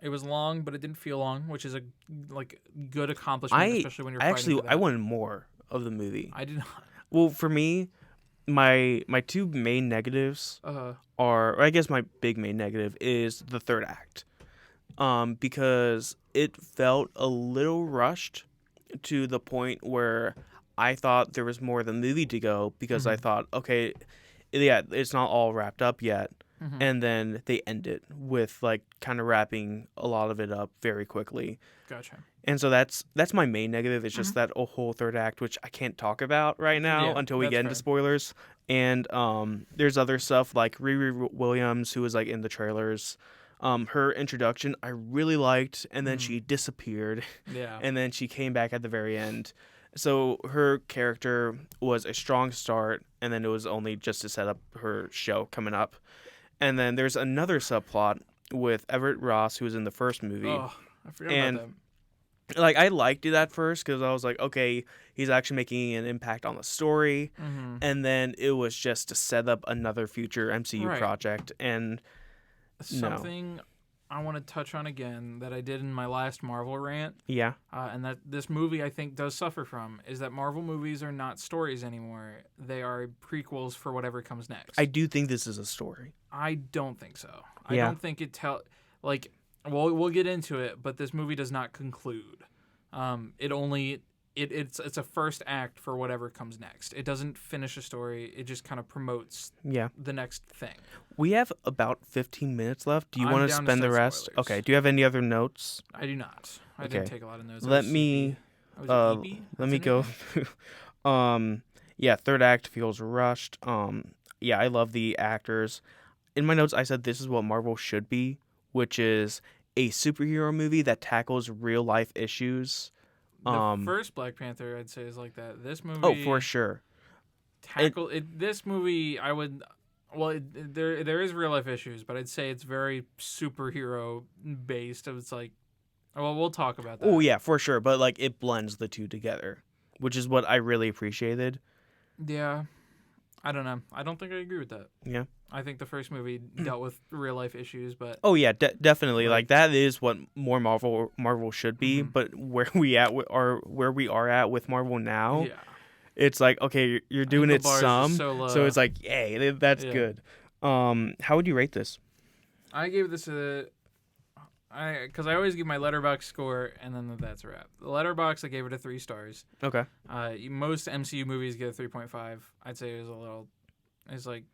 It was long, but it didn't feel long, which is a good accomplishment, especially when you're fighting for that. I wanted more of the movie. I did not. Well, for me, my two main negatives are, or I guess my big main negative is the third act, because it felt a little rushed to the point where I thought there was more of the movie to go, because I thought, okay, yeah, it's not all wrapped up yet. And then they end it with like kind of wrapping a lot of it up very quickly. Gotcha. And so that's my main negative. It's just that whole third act, which I can't talk about right now until we get into spoilers. And there's other stuff like Riri Williams, who was like in the trailers. Her introduction I really liked, and then she disappeared. Yeah. And then she came back at the very end. So her character was a strong start, and then it was only just to set up her show coming up. And then there's another subplot with Everett Ross, who was in the first movie. Oh, I forgot about that. Like, I liked it at first because I was like, okay, he's actually making an impact on the story. And then it was just to set up another future MCU project. And something I want to touch on again that I did in my last Marvel rant. Yeah. And that this movie, I think, does suffer from, is that Marvel movies are not stories anymore. They are prequels for whatever comes next. I do think this is a story. I don't think so. I don't think it we'll get into it, but this movie does not conclude. It's a first act for whatever comes next. It doesn't finish a story. It just kind of promotes the next thing. We have about 15 minutes left. Do you want to spend the rest? Spoilers. Okay. Do you have any other notes? I do not. I didn't take a lot of notes. Let me go. Yeah, third act feels rushed. Yeah, I love the actors. In my notes, I said this is what Marvel should be, which is a superhero movie that tackles real life issues. The first Black Panther, I'd say, is like that. This movie, oh, for sure. This movie, I would. Well, there is real life issues, but I'd say it's very superhero based. It's like, well, we'll talk about that. Oh yeah, for sure. But like, it blends the two together, which is what I really appreciated. Yeah, I don't know. I don't think I agree with that. Yeah. I think the first movie dealt with real life issues, but oh yeah, definitely. Like that is what more Marvel should be. But where we are at with Marvel now, it's like, okay, you're doing it some, so it's like, yay, that's good. How would you rate this? I gave this because I always give my Letterboxd score, and then that's a wrap. The Letterboxd, I gave it a 3 stars. Okay. Most MCU movies get a 3.5. I'd say it's like,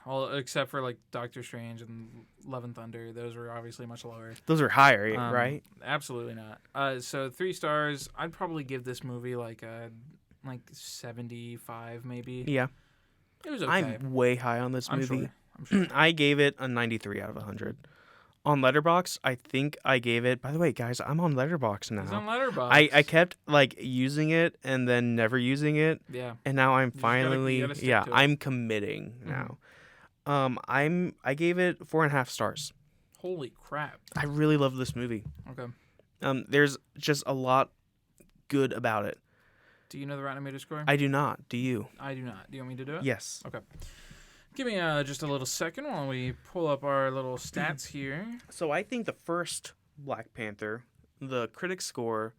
well, except for like Doctor Strange and Love and Thunder, those were obviously much lower. Those are higher, right? Absolutely not. So 3 stars. I'd probably give this movie like 75, maybe. Yeah. It was okay. I'm way high on this movie. I'm sure. I gave it a 93 out of 100. On Letterboxd, I think I gave it. By the way, guys, I'm on Letterboxd now. It's on Letterboxd. I kept like using it and then never using it. Yeah. And now I'm finally I'm committing now. I gave it 4.5 stars. Holy crap! I really love this movie. Okay. There's just a lot good about it. Do you know the Rotten Tomatoes score? I do not. Do you? I do not. Do you want me to do it? Yes. Okay. Give me just a little second while we pull up our little stats here. So I think the first Black Panther, the critic score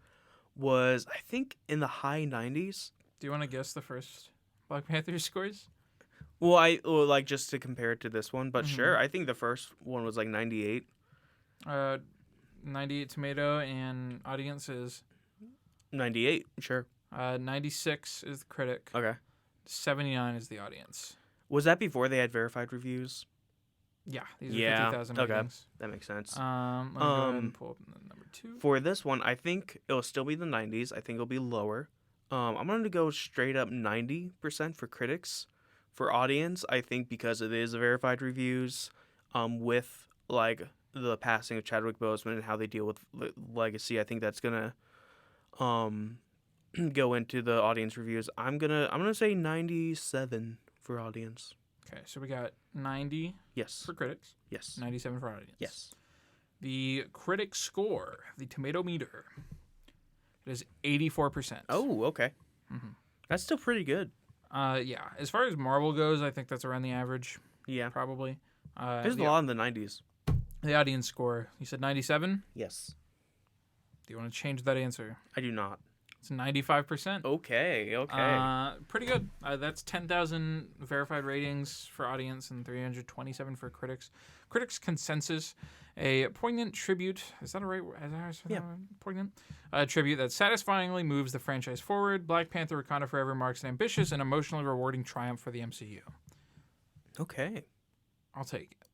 was, I think, in the high 90s. Do you want to guess the first Black Panther scores? Well, like just to compare it to this one, but sure. I think the first one was like 98. 98 tomato, and audience is 98. Sure. 96 is the critic. Okay. 79 is the audience. Was that before they had verified reviews? Yeah, these are 50,000 ratings. Okay, that makes sense. Let me go ahead and pull up number 2. For this one, I think it'll still be the 90s. I think it'll be lower. I'm going to go straight up 90% for critics, For audience, I think because it is verified reviews, with like the passing of Chadwick Boseman and how they deal with legacy, I think that's gonna go into the audience reviews. I'm gonna say 97 for audience. Okay, so we got 90 Yes. for critics, Yes. 97 for audience. Yes. The critic score, the tomato meter, it is 84%. Oh, okay. Mm-hmm. That's still pretty good. Yeah. As far as Marvel goes, I think that's around the average, Yeah. probably. There's a lot in the 90s. The audience score, you said 97? Yes. Do you want to change that answer? I do not. It's 95%. Okay. Okay. Pretty good. That's 10,000 verified ratings for audience and 327 for critics. Critics consensus, a poignant tribute. Is that a right word? Yeah. Poignant? A tribute that satisfyingly moves the franchise forward. Black Panther Wakanda Forever marks an ambitious and emotionally rewarding triumph for the MCU. Okay. I'll take it.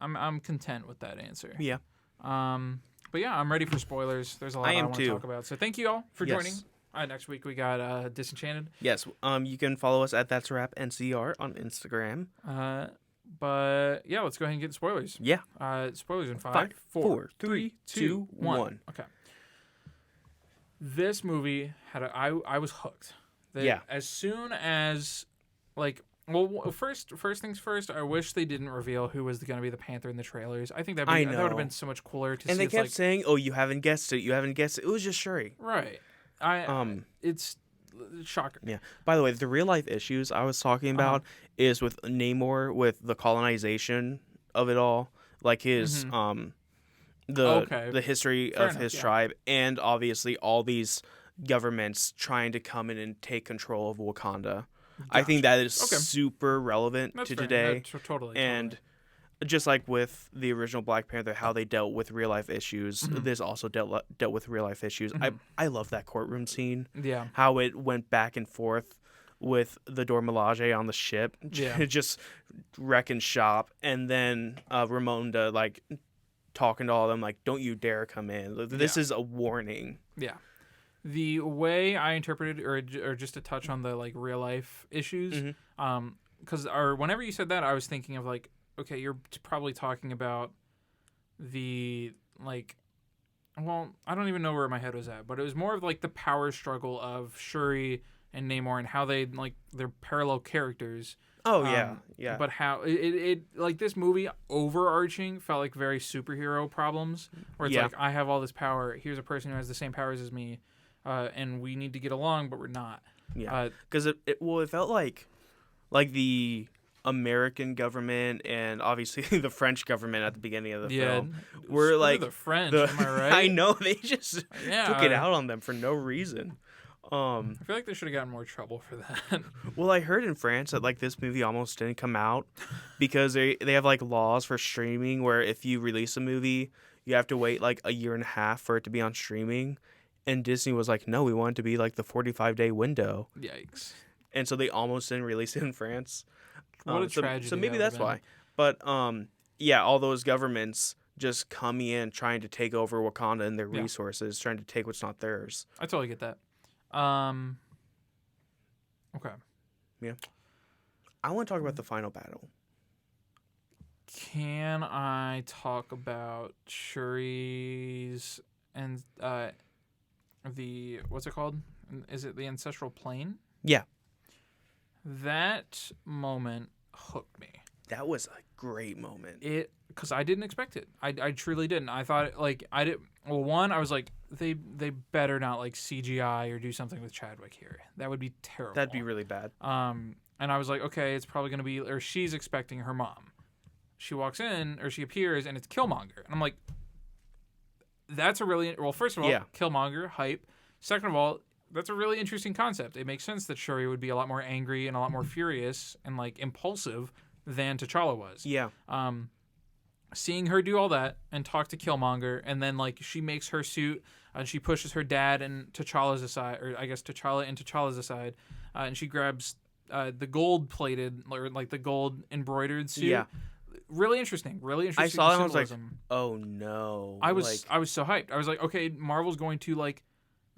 I'm content with that answer. Yeah. But yeah, I'm ready for spoilers. There's a lot I want to talk about. So thank you all for joining. Next week we got Disenchanted. Yes. You can follow us at That's Rap NCR on Instagram. But yeah, let's go ahead and get the spoilers. Yeah. Spoilers in 5, 4, 3, 2, 1. Okay. This movie I was hooked. Yeah. As soon as first things first, I wish they didn't reveal who was going to be the Panther in the trailers. I think that would have been so much cooler to see. And they kept saying, "Oh, you haven't guessed it. You haven't guessed it." It was just Shuri. Right. It's shocker. Yeah. By the way, the real life issues I was talking about is with Namor, with the colonization of it all, like his the history of his tribe, and obviously all these governments trying to come in and take control of Wakanda. Gotcha. I think that is super relevant to today. Totally. And just like with the original Black Panther, how they dealt with real life issues, this also dealt with real life issues. I love that courtroom scene. Yeah. How it went back and forth with the Dora Milaje on the ship, just wrecking shop, and then Ramonda like talking to all of them like, "Don't you dare come in. This is a warning." Yeah. The way I interpreted, or just to touch on the like real life issues, because whenever you said that, I was thinking of like, okay, you're probably talking about the like, well, I don't even know where my head was at, but it was more of like the power struggle of Shuri and Namor and how they like they're parallel characters. Oh yeah. But how it like this movie overarching felt like very superhero problems, where it's like I have all this power. Here's a person who has the same powers as me. And we need to get along, but we're not. Yeah, because it felt like the American government and obviously the French government at the beginning of the film were like the French. Am I right? I know they just took it out on them for no reason. I feel like they should have gotten more trouble for that. Well, I heard in France that like this movie almost didn't come out because they have like laws for streaming where if you release a movie, you have to wait like a year and a half for it to be on streaming. And Disney was like, no, we want it to be like the 45-day window. Yikes. And so they almost didn't release it in France. What a tragedy. So maybe that's why. But all those governments just coming in trying to take over Wakanda and their resources, trying to take what's not theirs. I totally get that. Okay. Yeah. I want to talk about the final battle. Can I talk about Shuri's and the what's it called? Is it the ancestral plane? Yeah. That moment hooked me. That was a great moment. Because I didn't expect it. I truly didn't. I thought I did. Well, one, I was like, they better not like CGI or do something with Chadwick here. That would be terrible. That'd be really bad. And I was like, okay, it's probably gonna be, or she's expecting her mom. She walks in, or she appears, and it's Killmonger, and I'm like, that's a really first of all, Killmonger hype. Second of all, that's a really interesting concept. It makes sense that Shuri would be a lot more angry and a lot more furious and like impulsive than T'Challa was. Yeah. Seeing her do all that and talk to Killmonger, and then like she makes her suit and she pushes her dad and T'Challa's aside, or I guess T'Challa and T'Challa's aside, and she grabs the gold plated or like the gold embroidered suit. Yeah. Really interesting. I saw that and I was like, oh no. I was so hyped. I was like, okay, Marvel's going to like,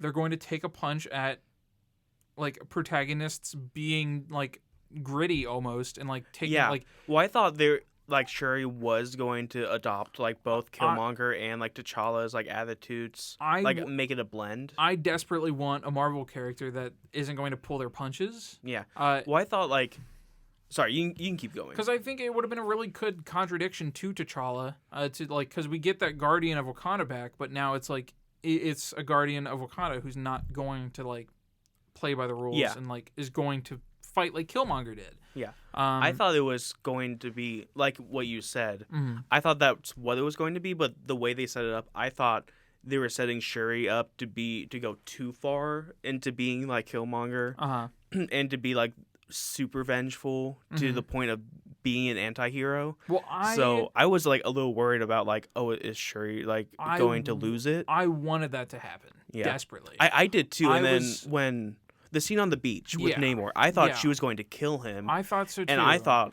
they're going to take a punch at like protagonists being like gritty almost, and like taking Yeah. like Well, I thought Shuri was going to adopt like both Killmonger and like T'Challa's like attitudes, like make it a blend. I desperately want a Marvel character that isn't going to pull their punches. Yeah. Well, I thought like, sorry, you can keep going. Because I think it would have been a really good contradiction to T'Challa, to like, because we get that Guardian of Wakanda back, but now it's like it's a Guardian of Wakanda who's not going to like play by the rules and like is going to fight like Killmonger did. Yeah. I thought it was going to be like what you said. Mm-hmm. I thought that's what it was going to be, but the way they set it up, I thought they were setting Shuri up to go too far into being like Killmonger and to be like super vengeful to the point of being an anti-hero. Well, so I was like a little worried about like, oh, is Shuri like going to lose it? I wanted that to happen desperately. I did too. And then when the scene on the beach with Namor, I thought she was going to kill him. I thought so too. And I thought,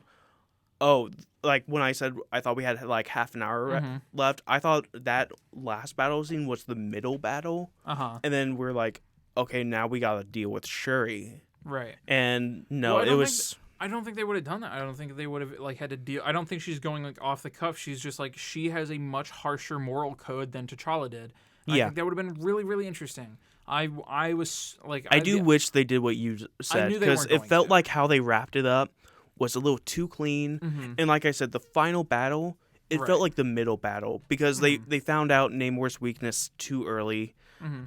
oh, like when I said I thought we had like half an hour left, I thought that last battle scene was the middle battle. And then we're like, okay, now we got to deal with Shuri. Right. And no, it was... I don't think they would have done that. I don't think they would have like had to deal... I don't think she's going like off the cuff. She's just like, she has a much harsher moral code than T'Challa did. I think that would have been really, really interesting. I was like... I do wish they did what you said, because it felt like how they wrapped it up was a little too clean. And like I said, the final battle, it felt like the middle battle, because they found out Namor's weakness too early.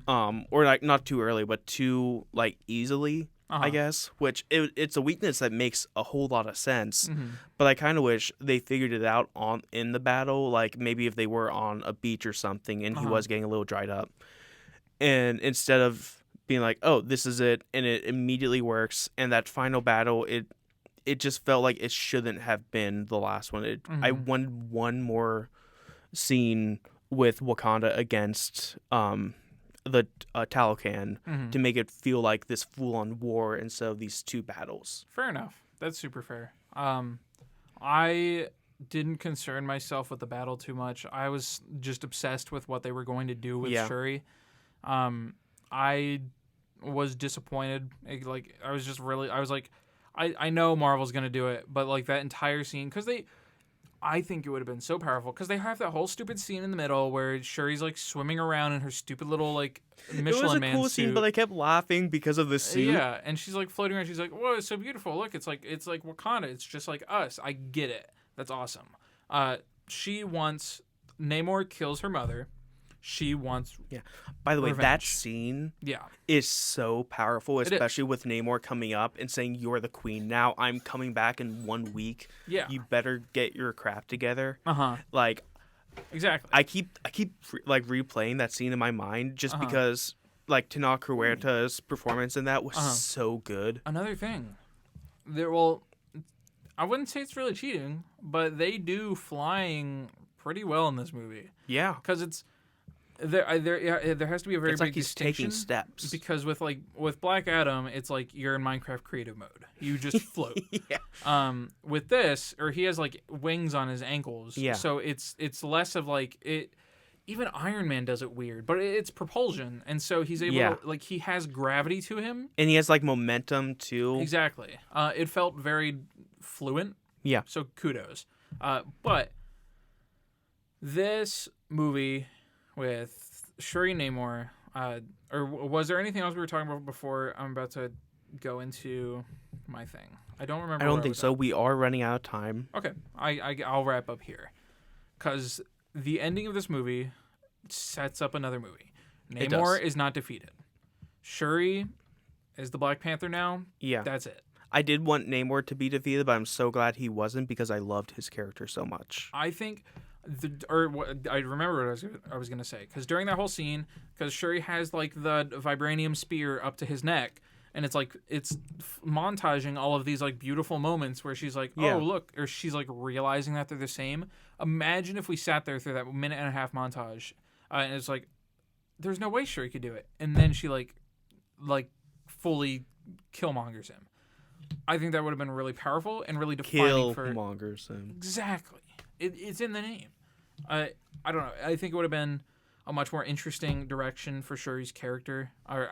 Or like not too early, but too like easily, I guess, which it's a weakness that makes a whole lot of sense. But I kind of wish they figured it out in the battle, like maybe if they were on a beach or something and he was getting a little dried up. And instead of being like, oh, this is it, and it immediately works, and that final battle, it just felt like it shouldn't have been the last one. I wanted one more scene with Wakanda against the Talocan to make it feel like this full-on war instead of these two battles. Fair enough. That's super fair. I didn't concern myself with the battle too much. I was just obsessed with what they were going to do with Shuri. I was disappointed. I know Marvel's going to do it, but like that entire scene, because I think it would have been so powerful, because they have that whole stupid scene in the middle where Shuri's like swimming around in her stupid little like Michelin Man suit. It was a cool scene, but I kept laughing because of the suit. Yeah, and she's like floating around. She's like, "Whoa, it's so beautiful! Look, it's like Wakanda. It's just like us. I get it. That's awesome." She wants Namor kills her mother. She wants By the way, revenge. that scene is so powerful, especially with Namor coming up and saying, "You're the queen now. I'm coming back in 1 week. Yeah, you better get your crap together." Like, exactly. I keep like replaying that scene in my mind just because like Tenoch Huerta's performance in that was so good. Another thing, I wouldn't say it's really cheating, but they do flying pretty well in this movie. Yeah, because there has to be a very big distinction. Taking steps, because with Black Adam, it's like you're in Minecraft creative mode. You just float. With this, or he has like wings on his ankles. Yeah. So it's less of like it. Even Iron Man does it weird, but it's propulsion, and so he's able to, like, he has gravity to him, and he has like momentum too. Exactly. It felt very fluent. Yeah. So kudos. But this movie with Shuri and Namor, or was there anything else we were talking about before I'm about to go into my thing? I don't remember. I don't think so. We are running out of time. Okay. I'll wrap up here. Because the ending of this movie sets up another movie. Namor is not defeated. Shuri is the Black Panther now. Yeah. That's it. I did want Namor to be defeated, but I'm so glad he wasn't, because I loved his character so much. I think... I remember what I was going to say, because during that whole scene, because Shuri has like the vibranium spear up to his neck, and it's like it's montaging all of these like beautiful moments where she's like, oh look, or she's like realizing that they're the same. Imagine if we sat there through that minute and a half montage, and it's like, there's no way Shuri could do it, and then she like fully Killmongers him. I think that would have been really powerful and really defining for Killmongers him. Exactly. It's in the name. I don't know. I think it would have been a much more interesting direction for Shuri's character. Or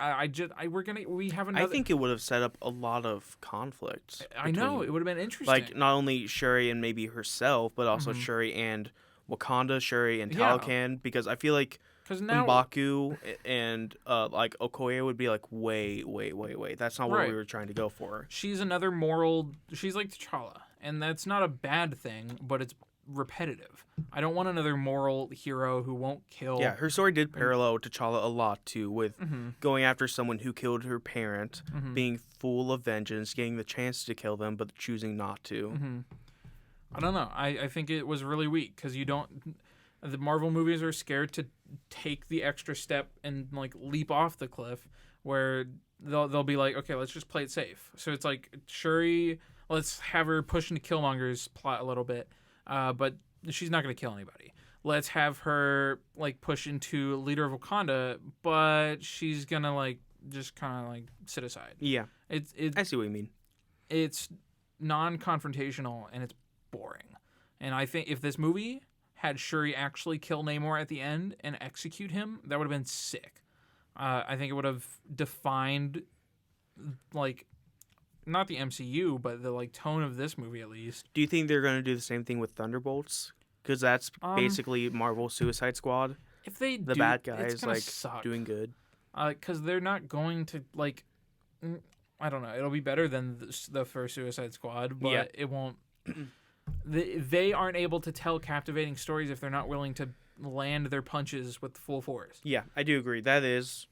we have another. I think it would have set up a lot of conflict. I know it would have been interesting. Like not only Shuri and maybe herself, but also Shuri and Wakanda, Shuri and Talocan, because I feel like now M'Baku and like Okoye would be like way. That's not what we were trying to go for. She's like T'Challa, and that's not a bad thing, but it's repetitive. I don't want another moral hero who won't kill. Yeah, her story did parallel T'Challa a lot too, with going after someone who killed her parent, being full of vengeance, getting the chance to kill them, but choosing not to. I don't know. I think it was really weak because the Marvel movies are scared to take the extra step and like leap off the cliff, where they'll be like, okay, let's just play it safe. So it's like Shuri, let's have her push into Killmonger's plot a little bit. But she's not going to kill anybody. Let's have her like push into leader of Wakanda, but she's going to like just kind of like sit aside. Yeah. I see what you mean. It's non-confrontational and it's boring. And I think if this movie had Shuri actually kill Namor at the end and execute him, that would have been sick. I think it would have defined like not the MCU, but the like tone of this movie at least. Do you think they're going to do the same thing with Thunderbolts? Because that's basically Marvel Suicide Squad. If they the do, bad guys like suck. Doing good. Because they're not going to like. I don't know. It'll be better than the first Suicide Squad, but it won't. They aren't able to tell captivating stories if they're not willing to land their punches with full force. Yeah, I do agree. That is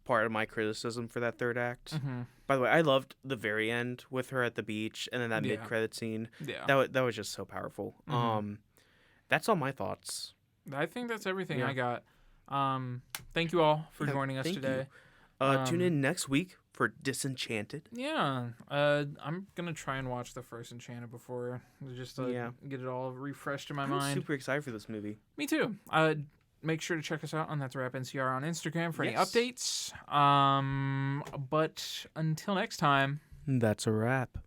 part of my criticism for that third act. By the way, I loved the very end with her at the beach and then that mid-credit scene. Yeah. That was just so powerful. That's all my thoughts. I think that's everything I got. Thank you all for joining us today. Tune in next week for Disenchanted. Yeah. I'm going to try and watch the first Enchanted before just to get it all refreshed in my mind. I'm super excited for this movie. Me too. Make sure to check us out on That's a Wrap NCR on Instagram for any updates. But until next time, that's a wrap.